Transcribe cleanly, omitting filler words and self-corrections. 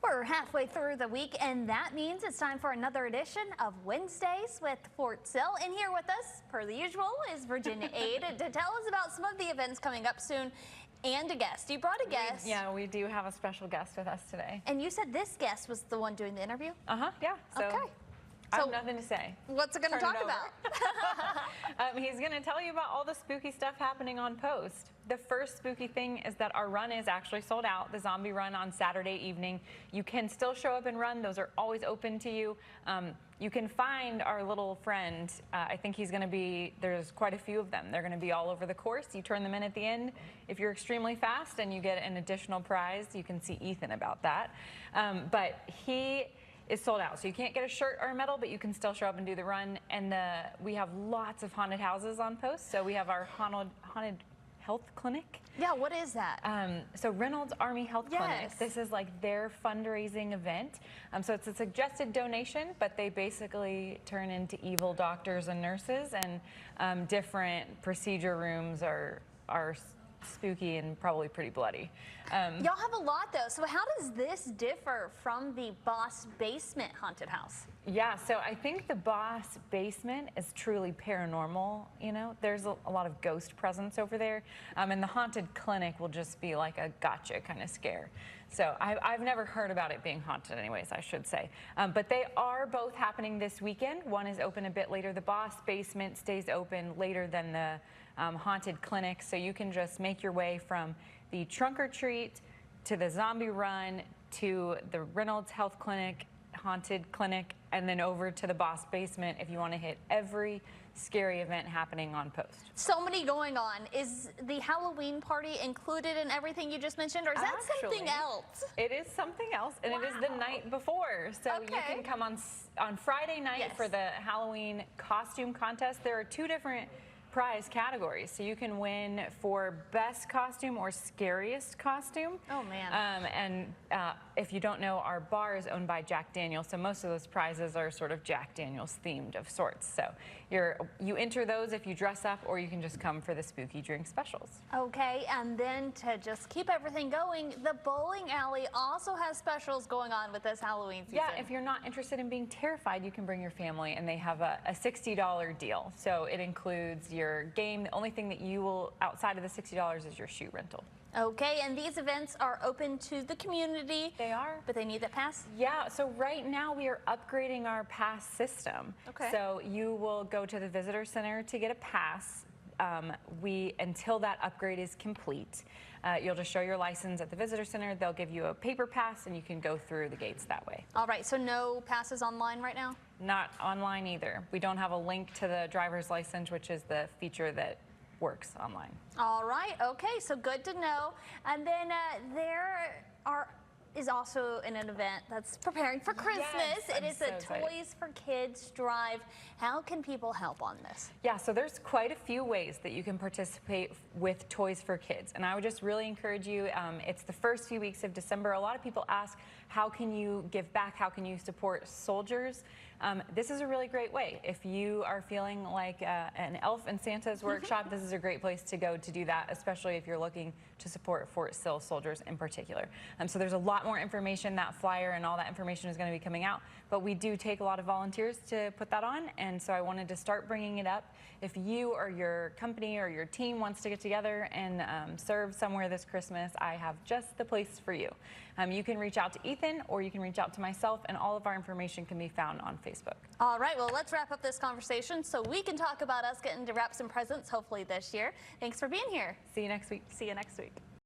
We're halfway through the week, and that means it's time for another edition of Wednesdays with Fort Sill. And here with us, per the usual, is Virginia Aid to tell us about some of the events coming up soon and a guest. You brought a guest. Yeah, we do have a special guest with us today. And you said this guest was the one doing the interview? Yeah. So okay. I have nothing to say. What's it going to talk about? He's going to tell you about all the spooky stuff happening on post. The first spooky thing is that our run is actually sold out, the zombie run on Saturday evening. You can still show up and run. Those are always open to you. You can find our little friend. I think he's going to be, there's quite a few of them. They're going to be all over the course. You turn them in at the end. If you're extremely fast and you get an additional prize, you can see Ethan about that. But he is sold out, so you can't get a shirt or a medal, but you can still show up and do the run. And we have lots of haunted houses on post. So we have our haunted health clinic. Yeah, what is that? So Reynolds Army Health Clinic. This is like their fundraising event. So it's a suggested donation, but they basically turn into evil doctors and nurses, and different procedure rooms are spooky and probably pretty bloody. Y'all have a lot though, so how does this differ from the Boss Basement haunted house? Yeah, so I think the Boss Basement is truly paranormal, you know? There's a lot of ghost presence over there, and the haunted clinic will just be like a gotcha kind of scare. So I've never heard about it being haunted anyways, I should say. But they are both happening this weekend. One is open a bit later. The Boss Basement stays open later than the haunted clinic, so you can just make your way from the trunk or treat to the zombie run to the Reynolds Health Clinic, haunted clinic, and then over to the Boss Basement if you want to hit every scary event happening on post. So many going on. Is the Halloween party included in everything you just mentioned, or is that something else? It is something else, and it is the night before. So you can come on Friday night for the Halloween costume contest. There are two different prize categories, so you can win for best costume or scariest costume. Oh man. If you don't know, our bar is owned by Jack Daniels, so most of those prizes are sort of Jack Daniels themed of sorts. So you enter those if you dress up, or you can just come for the spooky drink specials. Okay, and then to just keep everything going, the bowling alley also has specials going on with this Halloween season. Yeah, if you're not interested in being terrified, you can bring your family, and they have a $60 deal. So it includes your game. The only thing that you will, outside of the $60, is your shoe rental. Okay, and these events are open to the community. They are. But they need that pass? Yeah, so right now we are upgrading our pass system. Okay. So you will go to the visitor center to get a pass. Until that upgrade is complete, you'll just show your license at the visitor center. They'll give you a paper pass, and you can go through the gates that way. All right, so no passes online right now? Not online either. We don't have a link to the driver's license, which is the feature that works online. All right, okay, so good to know. And then is also an event that's preparing for Christmas. Yes, it is a Toys for Kids drive. How can people help on this? Yeah, so there's quite a few ways that you can participate with Toys for Kids, and I would just really encourage you. It's the first few weeks of December. A lot of people ask, how can you give back? How can you support soldiers? This is a really great way. If you are feeling like an elf in Santa's workshop, this is a great place to go to do that, especially if you're looking to support Fort Sill soldiers in particular. So there's a lot more information. That flyer and all that information is going to be coming out, but we do take a lot of volunteers to put that on, and so I wanted to start bringing it up. If you or your company or your team wants to get together and serve somewhere this Christmas, I have just the place for you. You can reach out to Ethan, or you can reach out to myself, and all of our information can be found on Facebook. All right, well, let's wrap up this conversation so we can talk about us getting to wrap some presents hopefully this year. Thanks for being here. See you next week. See you next week.